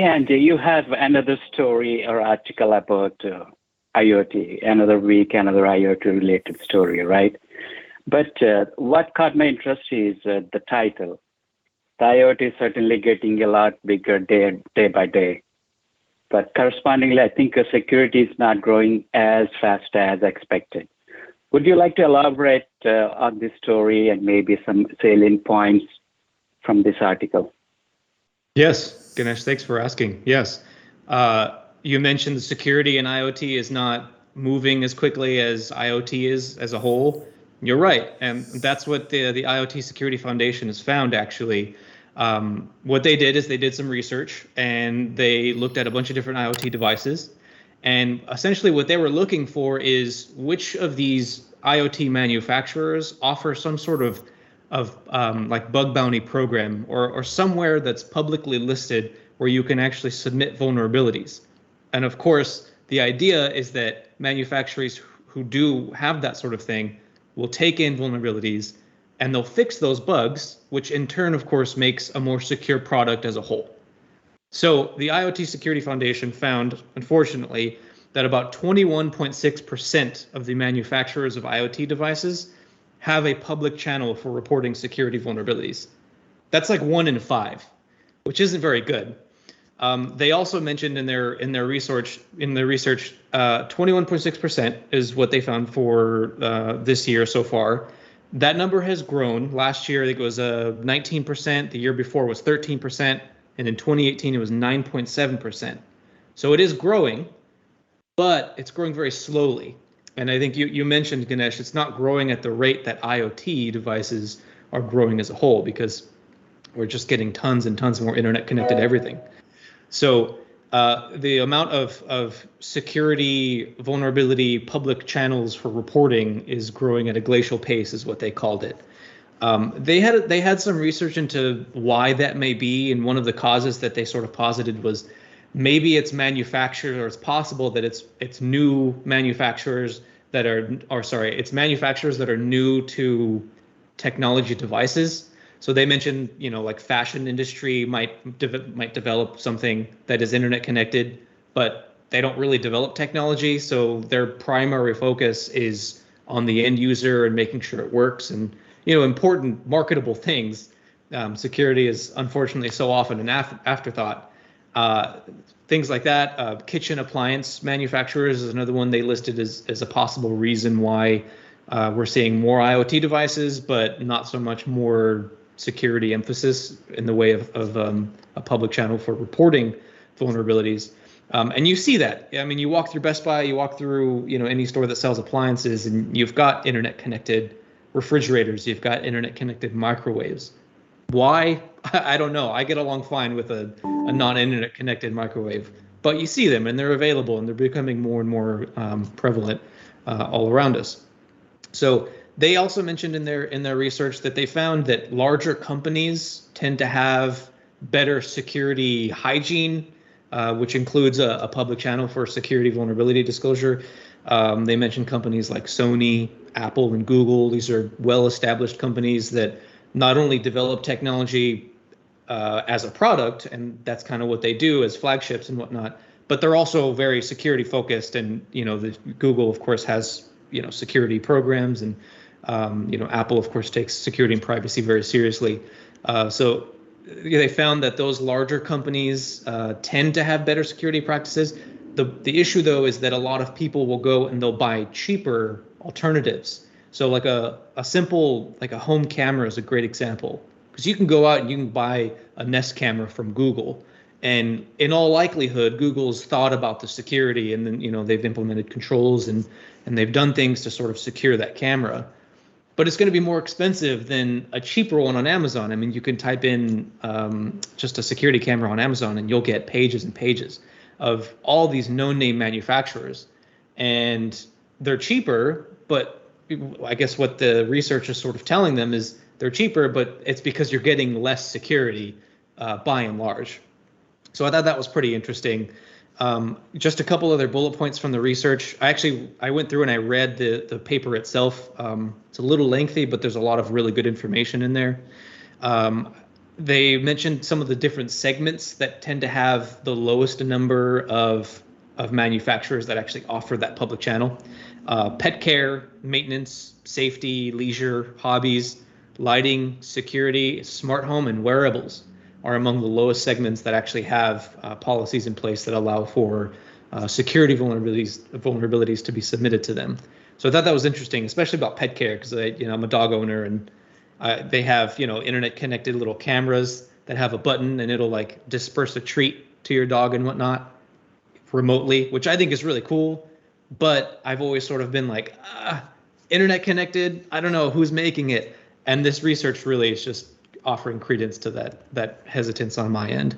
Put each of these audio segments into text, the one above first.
And you have another story or article about IoT, another week, another IoT-related story, right? But what caught my interest is the title. The IoT is certainly getting a lot bigger day by day. But correspondingly, I think security is not growing as fast as expected. Would you like to elaborate on this story and maybe some salient points from this article? Yes, Ganesh, thanks for asking. Yes. You mentioned the security in IoT is not moving as quickly as IoT is as a whole. You're right. And that's what the Iot Security Foundation has found, actually. What they did is they did some research and they looked at a bunch of different IoT devices. And essentially what they were looking for is which of these IoT manufacturers offer some sort of like bug bounty program or somewhere that's publicly listed where you can actually submit vulnerabilities. And of course, the idea is that manufacturers who do have that sort of thing will take in vulnerabilities and they'll fix those bugs, which in turn, of course, makes a more secure product as a whole. So the Iot Security Foundation found, unfortunately, that about 21.6% of the manufacturers of IoT devices have a public channel for reporting security vulnerabilities. That's like 1 in 5, which isn't very good. They also mentioned in their research 21.6% is what they found for this year so far. That number has grown. Last year, I think it was 19%. The year before was 13%. And in 2018, it was 9.7%. So it is growing, but it's growing very slowly. And I think you mentioned, Ganesh, it's not growing at the rate that IoT devices are growing as a whole because we're just getting tons and tons more internet connected everything. So the amount of security vulnerability public channels for reporting is growing at a glacial pace, is what they called it. They had some research into why that may be, and one of the causes that they sort of posited was maybe it's manufactured, or it's possible that it's new manufacturers that it's manufacturers that are new to technology devices. So they mentioned, like fashion industry might develop something that is internet connected, but they don't really develop technology. So their primary focus is on the end user and making sure it works and, important marketable things. Security is unfortunately so often an afterthought. Things like that. Kitchen appliance manufacturers is another one they listed as a possible reason why we're seeing more IoT devices, but not so much more security emphasis in the way of a public channel for reporting vulnerabilities. And you see that. I mean, you walk through Best Buy, you walk through any store that sells appliances, and you've got internet connected refrigerators, you've got internet connected microwaves. Why? I don't know. I get along fine with a non-internet connected microwave, but you see them and they're available and they're becoming more and more prevalent all around us. So they also mentioned in their research that they found that larger companies tend to have better security hygiene, which includes a public channel for security vulnerability disclosure. They mentioned companies like Sony, Apple, and Google. These are well-established companies that not only develop technology as a product, and that's kind of what they do as flagships and whatnot, but they're also very security focused. And Google, of course, has security programs, and Apple, of course, takes security and privacy very seriously. So they found that those larger companies tend to have better security practices. The issue, though, is that a lot of people will go and they'll buy cheaper alternatives. So like a simple, like a home camera is a great example, because you can go out and you can buy a Nest camera from Google, and in all likelihood, Google's thought about the security, and then they've implemented controls and they've done things to sort of secure that camera. But it's going to be more expensive than a cheaper one on Amazon. I mean, you can type in just a security camera on Amazon and you'll get pages and pages of all these no-name manufacturers, and they're cheaper, but I guess what the research is sort of telling them is they're cheaper, but it's because you're getting less security by and large. So I thought that was pretty interesting. Just a couple other bullet points from the research. I went through and I read the paper itself. It's a little lengthy, but there's a lot of really good information in there. They mentioned some of the different segments that tend to have the lowest number of manufacturers that actually offer that public channel. Pet care, maintenance, safety, leisure, hobbies, lighting, security, smart home, and wearables are among the lowest segments that actually have policies in place that allow for security vulnerabilities to be submitted to them. So I thought that was interesting, especially about pet care, because I'm a dog owner, and they have internet connected little cameras that have a button, and it'll like disperse a treat to your dog and whatnot remotely, which I think is really cool. But I've always sort of been like, internet connected, I don't know who's making it. And this research really is just offering credence to that hesitance on my end.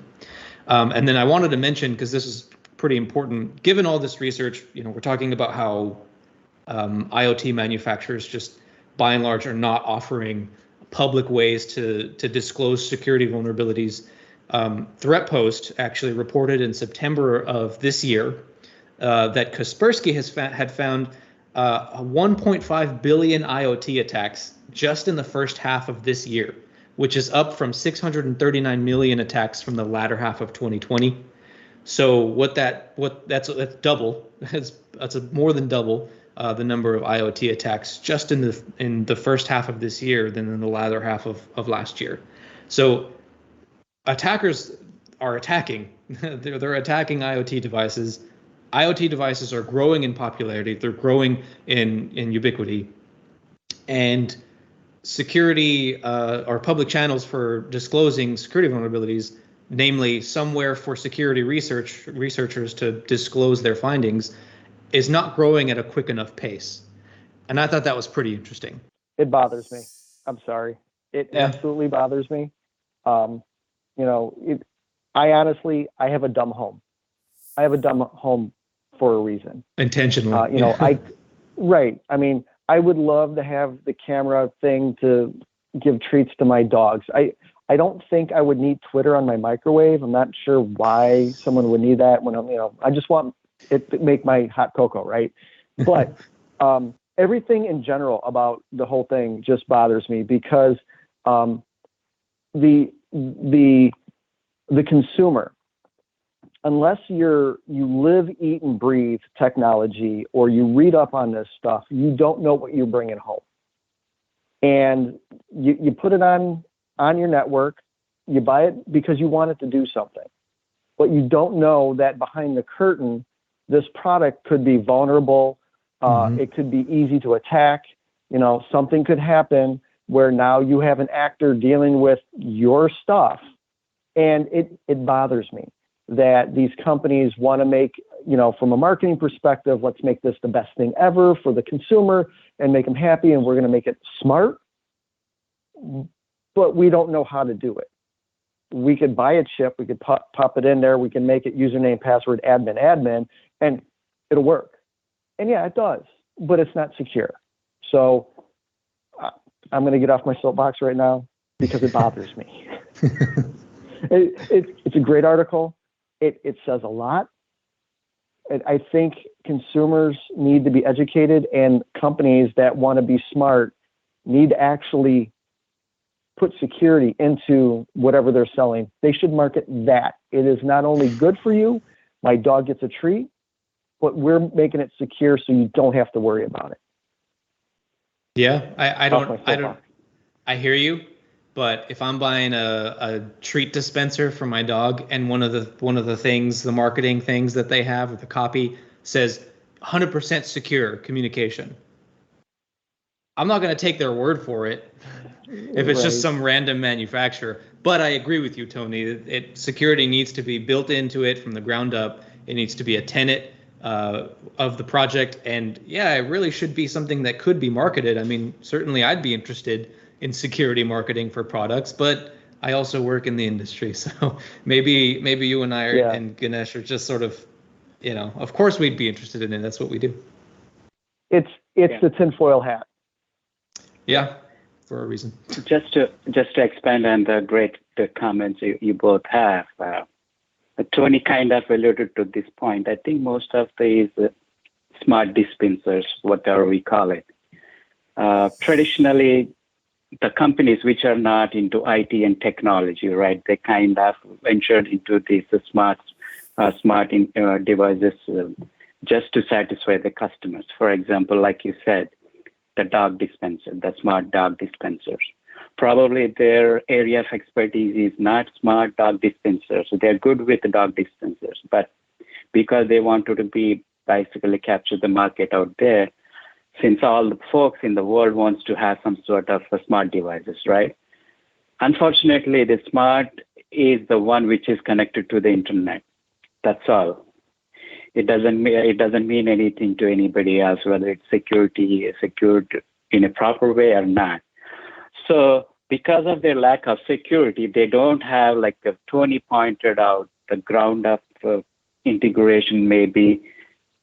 And then I wanted to mention, because this is pretty important, given all this research, we're talking about how IoT manufacturers just by and large are not offering public ways to disclose security vulnerabilities. ThreatPost actually reported in September of this year that Kaspersky had found 1.5 billion IoT attacks just in the first half of this year, which is up from 639 million attacks from the latter half of 2020. So that's double. That's more than double the number of IoT attacks just in the first half of this year than in the latter half of last year. So attackers are attacking. They're attacking IoT devices. IoT devices are growing in popularity. They're growing in ubiquity. And security or public channels for disclosing security vulnerabilities, namely somewhere for security researchers to disclose their findings, is not growing at a quick enough pace. And I thought that was pretty interesting. It bothers me. I'm sorry. It absolutely bothers me. I have a dumb home. I have a dumb home for a reason. Intentionally. Right. I mean, I would love to have the camera thing to give treats to my dogs. I don't think I would need Twitter on my microwave. I'm not sure why someone would need that when I just want it to make my hot cocoa, right? But everything in general about the whole thing just bothers me because the consumer, unless you live, eat, and breathe technology, or you read up on this stuff, you don't know what you're bringing home. And you put it on your network, you buy it because you want it to do something. But you don't know that behind the curtain, this product could be vulnerable. It could be easy to attack. Something could happen where now you have an actor dealing with your stuff. And it bothers me that these companies want to make, from a marketing perspective, let's make this the best thing ever for the consumer and make them happy. And we're going to make it smart. But we don't know how to do it. We could buy a chip. We could pop it in there. We can make it username, password, admin, and it'll work. And yeah, it does, but it's not secure. So I'm going to get off my soapbox right now because it bothers me. It's a great article. It says a lot. I think consumers need to be educated, and companies that want to be smart need to actually put security into whatever they're selling. They should market that. It is not only good for you, my dog gets a treat, but we're making it secure so you don't have to worry about it. Yeah, I hear you, but if I'm buying a treat dispenser for my dog and one of the things, the marketing things that they have with the copy says 100% secure communication, I'm not going to take their word for it if it's just some random manufacturer. But I agree with you, Tony. Security needs to be built into it from the ground up. It needs to be a tenet of the project. And yeah, it really should be something that could be marketed. I mean, certainly I'd be interested in security marketing for products, but I also work in the industry. So maybe you and I and Ganesh are just sort of, of course we'd be interested in it. That's what we do. It's the tinfoil hat. Yeah, for a reason. Just to expand on the great comments you both have, Tony kind of alluded to this point. I think most of these smart dispensers, whatever we call it, traditionally the companies which are not into IT and technology, right? They kind of ventured into these smart devices just to satisfy the customers. For example, like you said, the dog dispenser, the smart dog dispensers. Probably their area of expertise is not smart dog dispensers. So they're good with the dog dispensers, but because they wanted to be basically capture the market out there, since all the folks in the world wants to have some sort of smart devices, right? Unfortunately, the smart is the one which is connected to the internet. That's all. It doesn't mean anything to anybody else, whether it's secured in a proper way or not. So because of their lack of security, they don't have, like Tony pointed out, the ground up integration. Maybe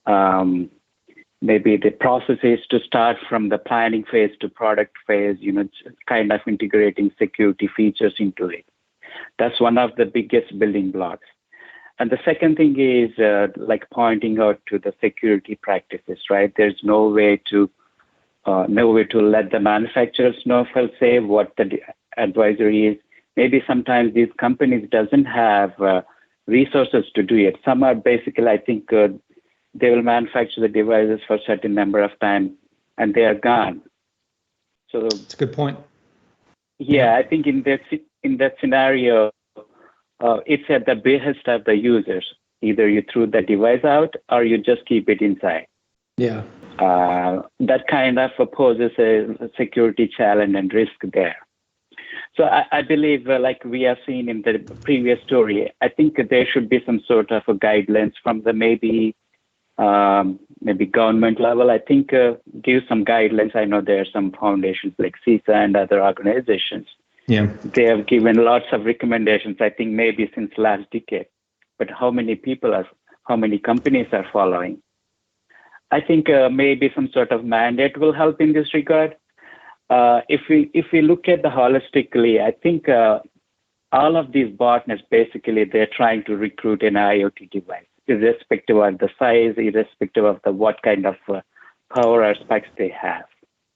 the process is to start from the planning phase to product phase, kind of integrating security features into it. That's one of the biggest building blocks. And the second thing is like pointing out to the security practices, right? There's no way to let the manufacturers know, per se, what the advisory is. Maybe sometimes these companies doesn't have resources to do it. Some are basically, I think, they will manufacture the devices for a certain number of time and they are gone. So that's a good point. Yeah, I think in that scenario, it's at the behest of the users. Either you throw the device out or you just keep it inside. Yeah. That kind of poses a security challenge and risk there. So I believe, like we have seen in the previous story, I think there should be some sort of a guidelines from the maybe government level. I think give some guidelines. I know there are some foundations like CISA and other organizations. Yeah, they have given lots of recommendations. I think maybe since last decade. But how many companies are following? I think maybe some sort of mandate will help in this regard. If we look at the holistically, I think all of these botnets basically they're trying to recruit an IoT device, irrespective of the size, irrespective of what kind of power or specs they have.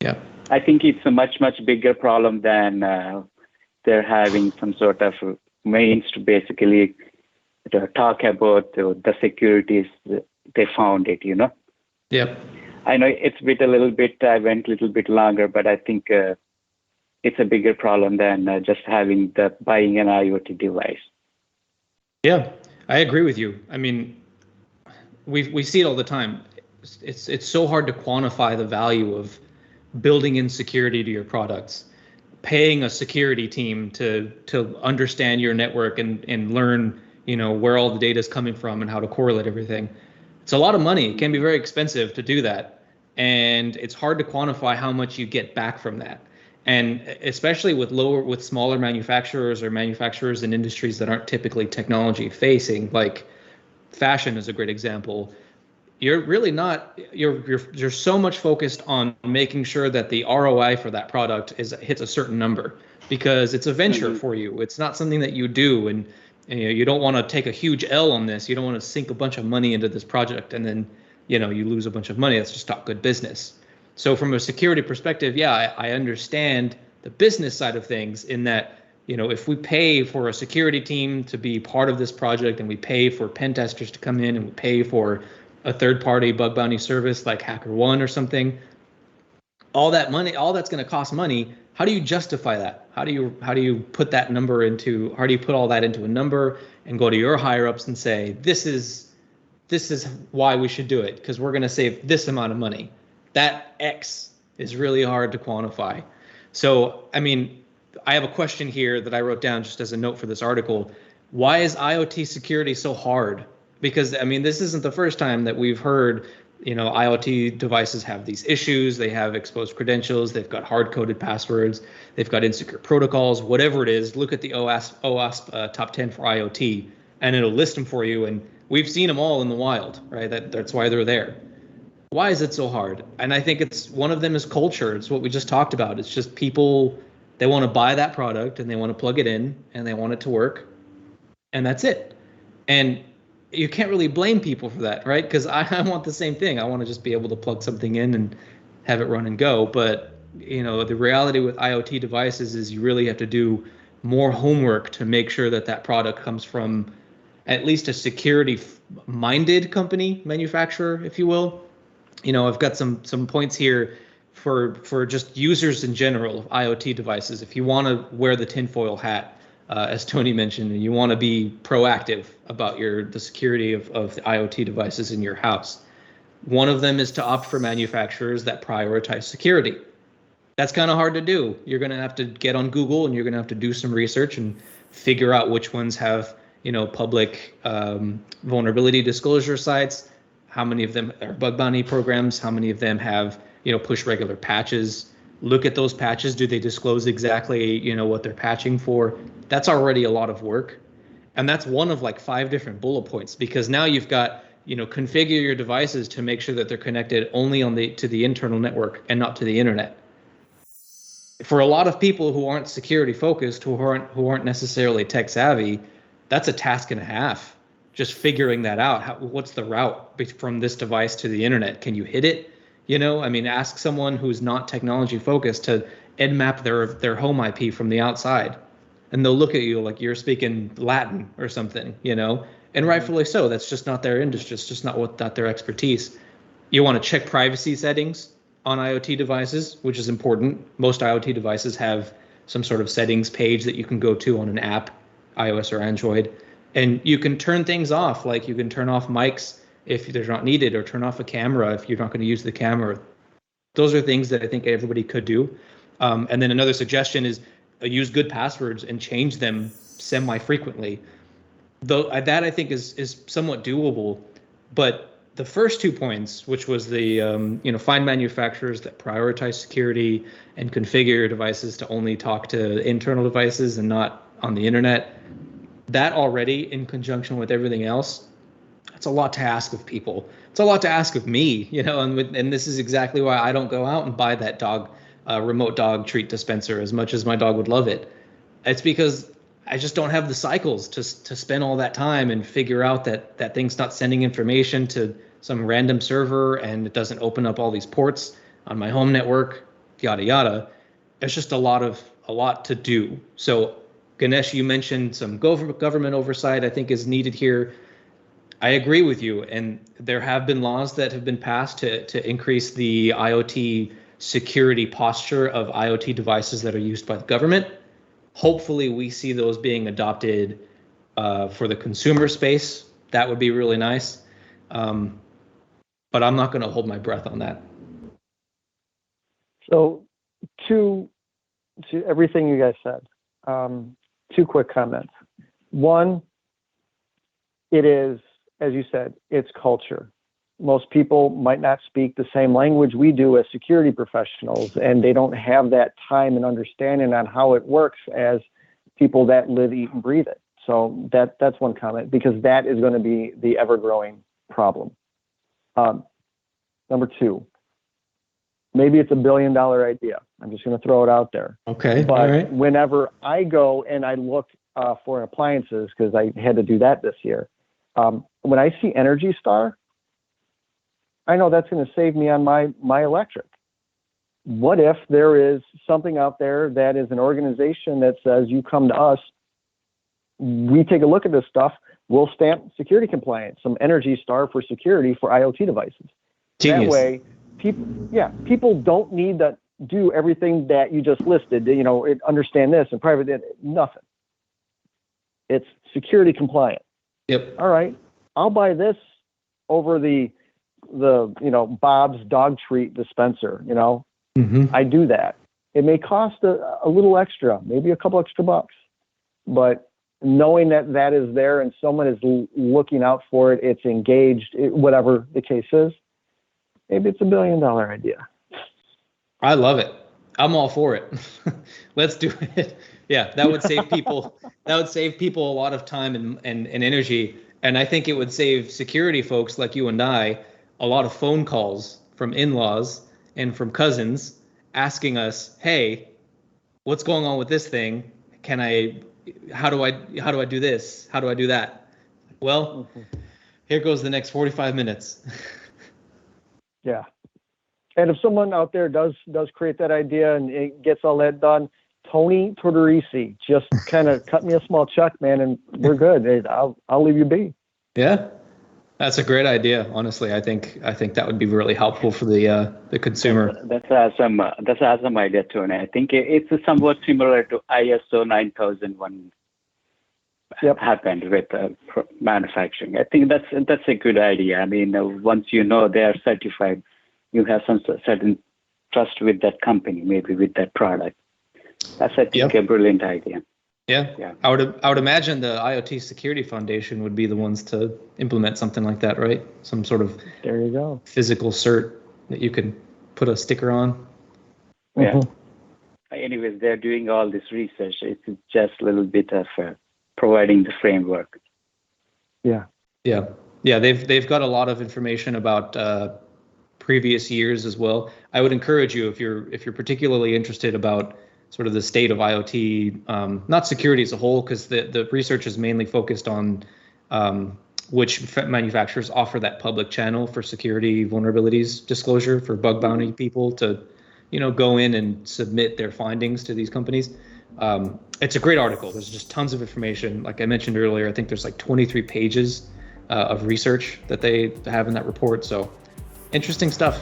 Yeah, I think it's a much bigger problem than they're having some sort of means to basically talk about the securities they found it. Yep. I know I went a little bit longer, but I think it's a bigger problem than just buying an IoT device. Yeah, I agree with you. I mean, we see it all the time. It's so hard to quantify the value of building in security to your products, paying a security team to understand your network and learn, where all the data is coming from and how to correlate everything. It's a lot of money. It can be very expensive to do that. And it's hard to quantify how much you get back from that. And especially with smaller manufacturers or manufacturers in industries that aren't typically technology facing, like fashion is a great example. You're really not, you're so much focused on making sure that the ROI for that product hits a certain number, because it's a venture for you. It's not something that you do, and you don't want to take a huge L on this. You don't want to sink a bunch of money into this project and then you lose a bunch of money. That's just not good business. So from a security perspective, yeah, I understand the business side of things in that, if we pay for a security team to be part of this project and we pay for pen testers to come in and we pay for a third-party bug bounty service like HackerOne or something, all that money, all that's going to cost money. How do you justify that? How do you put that number into? How do you put all that into a number and go to your higher ups and say, this is why we should do it, because we're going to save this amount of money? That X is really hard to quantify. So, I mean, I have a question here that I wrote down just as a note for this article. Why is IoT security so hard? Because, I mean, this isn't the first time that we've heard, IoT devices have these issues. They have exposed credentials. They've got hard-coded passwords. They've got insecure protocols, whatever it is. Look at the OWASP top 10 for IoT, and it'll list them for you. And we've seen them all in the wild, right? That's why they're there. Why is it so hard? And I think one of them is culture. It's what we just talked about. It's just people, they want to buy that product and they want to plug it in and they want it to work. And that's it. And you can't really blame people for that, right? Because I want the same thing. I want to just be able to plug something in and have it run and go. But the reality with IoT devices is you really have to do more homework to make sure that that product comes from at least a security-minded company, manufacturer, if you will. I've got some points here for just users in general of IoT devices. If you want to wear the tinfoil hat, as Tony mentioned, and you want to be proactive about the security of the IoT devices in your house, one of them is to opt for manufacturers that prioritize security. That's kind of hard to do. You're going to have to get on Google and you're going to have to do some research and figure out which ones have, public vulnerability disclosure sites, how many of them are bug bounty programs, how many of them have, push regular patches. Look at those patches. Do they disclose exactly, what they're patching for? That's already a lot of work. And that's one of like 5 different bullet points, because now you've got, configure your devices to make sure that they're connected only to the internal network and not to the internet. For a lot of people who aren't security focused, who aren't necessarily tech savvy, that's a task and a half. Just figuring that out. What's the route from this device to the internet? Can you hit it? Ask someone who's not technology focused to nmap their home IP from the outside, and they'll look at you like you're speaking Latin or something, and rightfully so. That's just not their industry. It's just not their expertise. You want to check privacy settings on IoT devices, which is important. Most IoT devices have some sort of settings page that you can go to on an app, iOS or Android, and you can turn things off. Like you can turn off mics if they're not needed, or turn off a camera if you're not going to use the camera. Those are things that I think everybody could do. And then another suggestion is use good passwords and change them semi-frequently. Though that I think is somewhat doable, but the first 2 points, which was the find manufacturers that prioritize security and configure your devices to only talk to internal devices and not on the internet, that already in conjunction with everything else, that's a lot to ask of people. It's a lot to ask of me, and this is exactly why I don't go out and buy that remote dog treat dispenser as much as my dog would love it. It's because I just don't have the cycles to spend all that time and figure out that thing's not sending information to some random server and it doesn't open up all these ports on my home network, yada yada. It's just a lot to do. So Ganesh, you mentioned some government oversight I think is needed here. I agree with you, and there have been laws that have been passed to increase the IoT security posture of IoT devices that are used by the government. Hopefully we see those being adopted for the consumer space. That would be really nice. But I'm not going to hold my breath on that. So to everything you guys said, 2 quick comments. One, it is, as you said, it's culture. Most people might not speak the same language we do as security professionals, and they don't have that time and understanding on how it works as people that live, eat, and breathe it. So that's one comment, because that is going to be the ever-growing problem. Number 2, maybe it's $1 billion idea. I'm just going to throw it out there. Okay. But all right. Whenever I go and I look for appliances, because I had to do that this year, when I see Energy Star, I know that's going to save me on my electric. What if there is something out there that is an organization that says, you come to us, we take a look at this stuff, we'll stamp security compliance, some Energy Star for security for IoT devices. Genius. That way, people don't need to do everything that you just listed, understand this and private, nothing. It's security compliant. Yep. All right, I'll buy this over the Bob's dog treat dispenser. Mm-hmm. I do that. It may cost a little extra, maybe a couple extra bucks, but knowing that is there and someone is looking out for it, it's engaged, whatever the case is, maybe it's $1 billion idea. I love it. I'm all for it. Let's do it. Yeah, that would save people. That would save people a lot of time and energy. And I think it would save security folks like you and I a lot of phone calls from in-laws and from cousins asking us, "Hey, what's going on with this thing? How do I do this? How do I do that?" Well, here goes the next 45 minutes. Yeah. And if someone out there does create that idea and it gets all that done, Tony Tortorici, just kind of cut me a small check, man, and we're good. I'll leave you be. Yeah, that's a great idea. Honestly, I think that would be really helpful for the consumer. That's awesome. That's an awesome idea, Tony. I think it's somewhat similar to ISO 9001 happened with manufacturing. I think that's a good idea. I mean, once you know they are certified, you have some certain trust with that company, maybe with that product. That's, I think, a brilliant idea. Yeah. I would imagine the IoT Security Foundation would be the ones to implement something like that, right? Some sort of there you go physical cert that you can put a sticker on. Yeah. Anyways, they're doing all this research. It's just a little bit of providing the framework. Yeah. They've got a lot of information about previous years as well. I would encourage you, if you're particularly interested about sort of the state of IoT, not security as a whole, because the research is mainly focused on which manufacturers offer that public channel for security vulnerabilities disclosure for bug bounty people to, go in and submit their findings to these companies. It's a great article. There's just tons of information. Like I mentioned earlier, I think there's like 23 pages of research that they have in that report. So interesting stuff.